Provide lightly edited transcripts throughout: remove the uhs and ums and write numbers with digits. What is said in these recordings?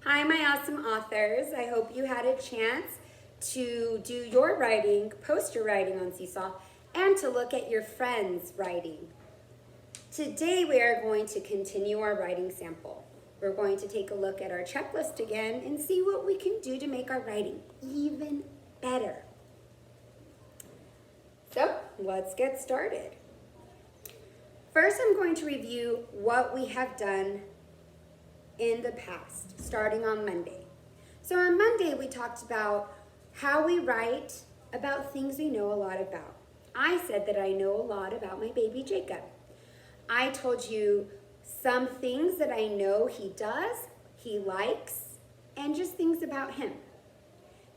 Hi, my awesome authors. I hope you had a chance to do your writing, post your writing on Seesaw, and to look at your friends' writing. Today we are going to continue our writing sample. We're going to take a look at our checklist again and see what we can do to make our writing even better. So let's get started. First, I'm going to review what we have done in the past, starting on Monday. So on Monday, we talked about how we write about things we know a lot about. I said that I know a lot about my baby Jacob. I told you some things that I know he does, he likes, and just things about him.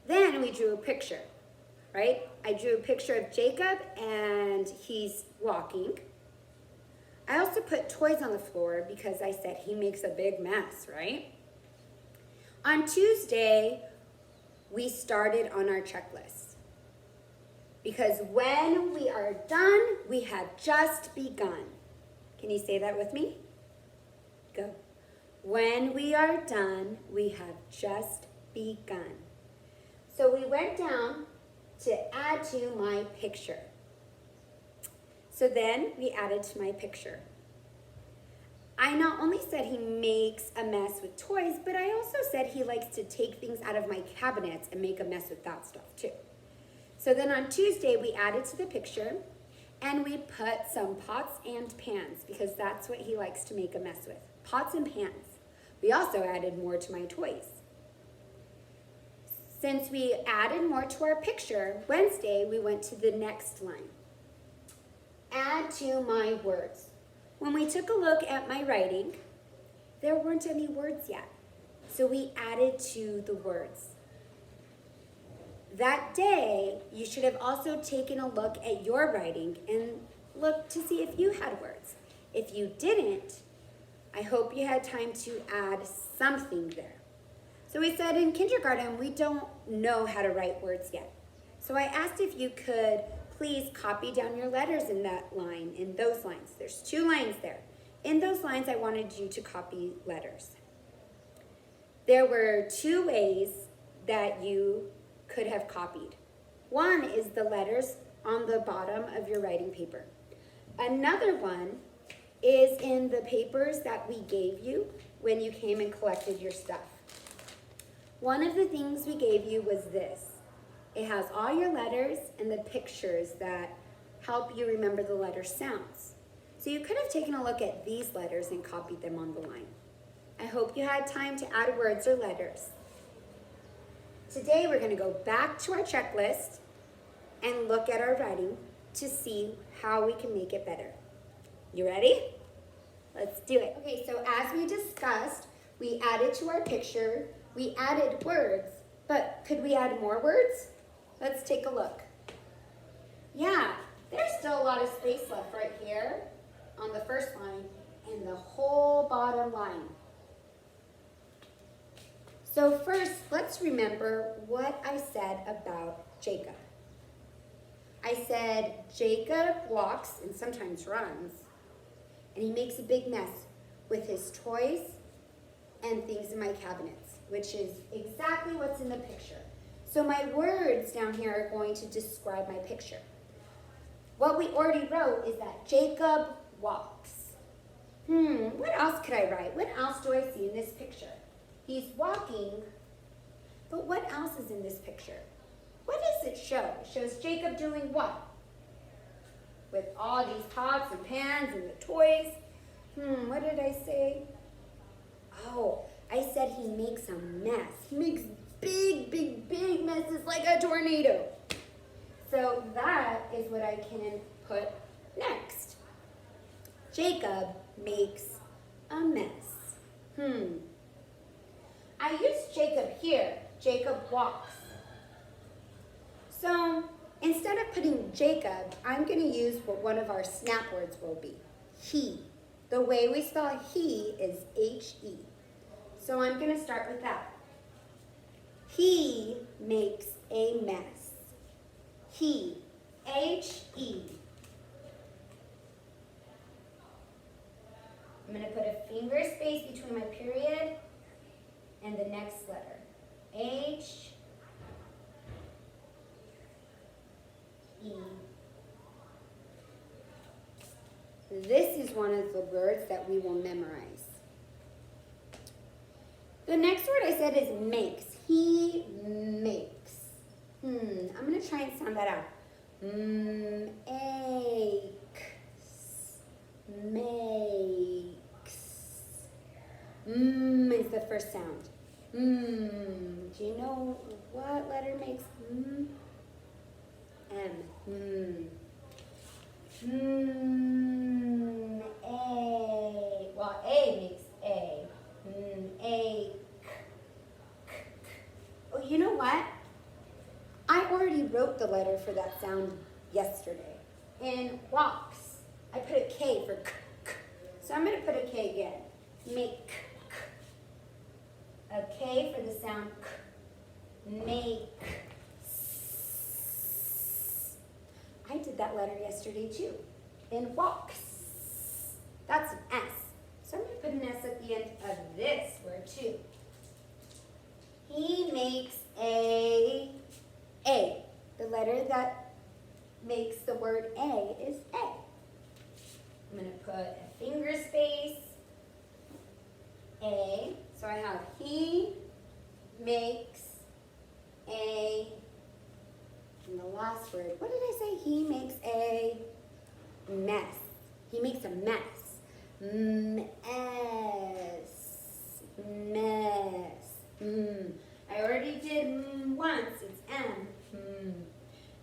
Then we drew a picture, right? I drew a picture of Jacob and he's walking. I also put toys on the floor because I said he makes a big mess, right? On Tuesday, we started on our checklist. Because when we are done, we have just begun. Can you say that with me? Go. When we are done, we have just begun. So we went down to add to my picture. So then we added to my picture. I not only said he makes a mess with toys, but I also said he likes to take things out of my cabinets and make a mess with that stuff too. So then on Tuesday, we added to the picture and we put some pots and pans because that's what he likes to make a mess with, pots and pans. We also added more to my toys. Since we added more to our picture, Wednesday, we went to the next line. Add to my words. When we took a look at my writing, there weren't any words yet. So we added to the words. That day, you should have also taken a look at your writing and looked to see if you had words. If you didn't, I hope you had time to add something there. So we said in kindergarten, we don't know how to write words yet. So I asked if you could please copy down your letters in that line, in those lines. There's 2 lines there. In those lines, I wanted you to copy letters. There were 2 ways that you could have copied. One is the letters on the bottom of your writing paper. Another one is in the papers that we gave you when you came and collected your stuff. One of the things we gave you was this. It has all your letters and the pictures that help you remember the letter sounds. So you could have taken a look at these letters and copied them on the line. I hope you had time to add words or letters. Today we're going to go back to our checklist and look at our writing to see how we can make it better. You ready? Let's do it. Okay, so as we discussed, we added to our picture, we added words, but could we add more words? Let's take a look. Yeah, there's still a lot of space left right here on the first line and the whole bottom line. So first, let's remember what I said about Jacob. I said Jacob walks and sometimes runs, and he makes a big mess with his toys and things in my cabinets, which is exactly what's in the picture. So my words down here are going to describe my picture. What we already wrote is that Jacob walks. What else could I write? What else do I see in this picture? He's walking, but what else is in this picture? What does it show? It shows Jacob doing what? With all these pots and pans and the toys. What did I say? Oh, I said he makes a mess. He makes big messes like a tornado. So that is what I can put next. Jacob makes a mess. I used Jacob here. Jacob walks. So instead of putting Jacob, I'm going to use what one of our snap words will be. He. The way we spell he is H-E. So I'm going to start with that. He makes a mess. He. H-E. I'm going to put a finger space between my period and and the next letter. H, E. This is one of the words that we will memorize. The next word I said is makes. He makes. I'm going to try and sound that out. Makes. Makes. Is the first sound. Do you know what letter makes M? A. Well, A makes A. A. Oh, you know what? I already wrote the letter for that sound yesterday. In walks, I put a K for k. So I'm going to put a K again. Make. A K for the sound k. Make. I did that letter yesterday too. In walks. That's an S. So I'm going to put an S at the end of this word too. He makes a. The letter that makes the word A is A. I'm going to put a finger space. A. So I have he makes a. And the last word, what did I say? He makes a mess. He makes a mess. Mess. I already did once. It's M.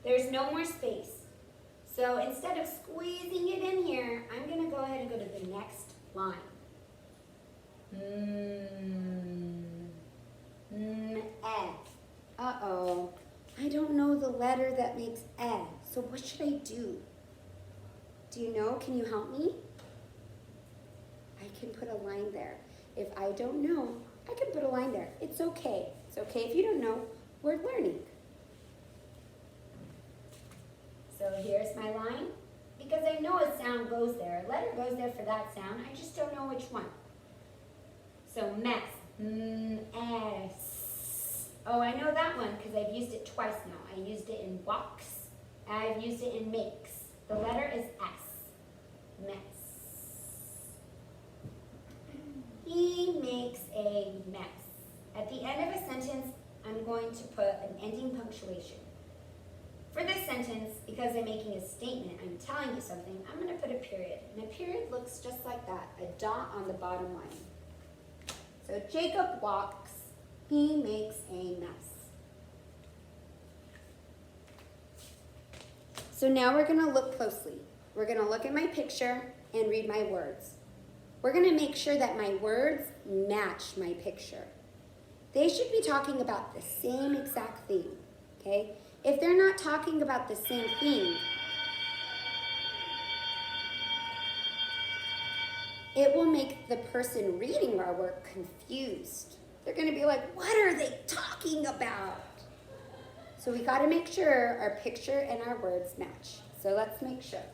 There's no more space. So instead of squeezing it in here, I'm going to go ahead and go to the next line. Uh-oh. I don't know the letter that makes E. So what should I do? Do you know? Can you help me? I can put a line there. If I don't know, I can put a line there. It's okay. It's okay if you don't know. We're learning. So here's my line. Because I know a sound goes there. A letter goes there for that sound. I just don't know which one. So mess. S. Oh, I know that one because I've used it twice now. I used it in walks. I've used it in makes. The letter is S. Mess. He makes a mess. At the end of a sentence, I'm going to put an ending punctuation. For this sentence, because I'm making a statement, I'm telling you something, I'm going to put a period. And a period looks just like that, a dot on the bottom line. So Jacob walks, he makes a mess. So now we're going to look closely. We're going to look at my picture and read my words. We're going to make sure that my words match my picture. They should be talking about the same exact thing, okay? If they're not talking about the same thing, it will make the person reading our work confused. They're going to be like, what are they talking about? So we got to make sure our picture and our words match. So let's make sure.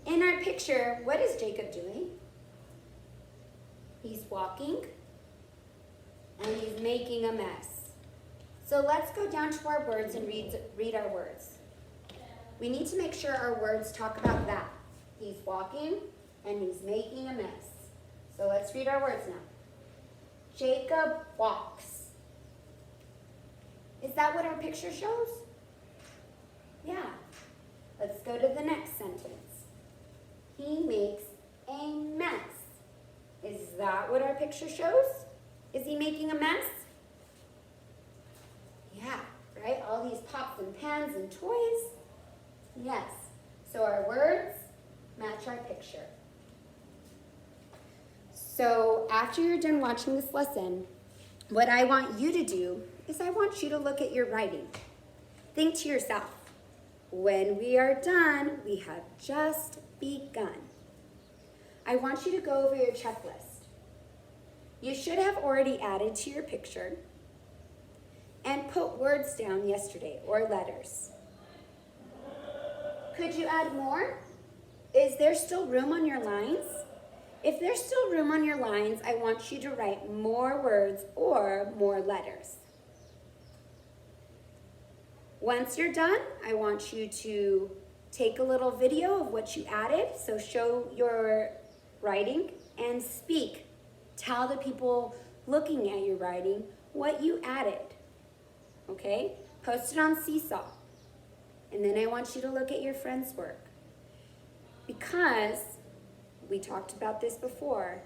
In our picture, what is Jacob doing? He's walking and he's making a mess. So let's go down to our words and read our words. We need to make sure our words talk about that. He's walking and he's making a mess. So let's read our words now. Jacob walks. Is that what our picture shows? Yeah. Let's go to the next sentence. He makes a mess. Is that what our picture shows? Is he making a mess? Yeah, right? All these pots and pans and toys. Yes. So our words match our picture. So after you're done watching this lesson, what I want you to do is I want you to look at your writing. Think to yourself, when we are done, we have just begun. I want you to go over your checklist. You should have already added to your picture and put words down yesterday or letters. Could you add more? Is there still room on your lines? If there's still room on your lines, I want you to write more words or more letters. Once you're done, I want you to take a little video of what you added. So show your writing and speak. Tell the people looking at your writing what you added. Okay? Post it on Seesaw. And then I want you to look at your friend's work. Because we talked about this before,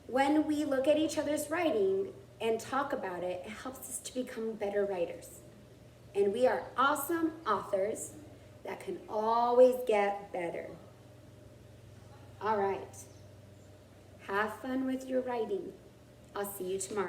when we look at each other's writing and talk about it, it helps us to become better writers. And we are awesome authors that can always get better. All right. Have fun with your writing. I'll see you tomorrow.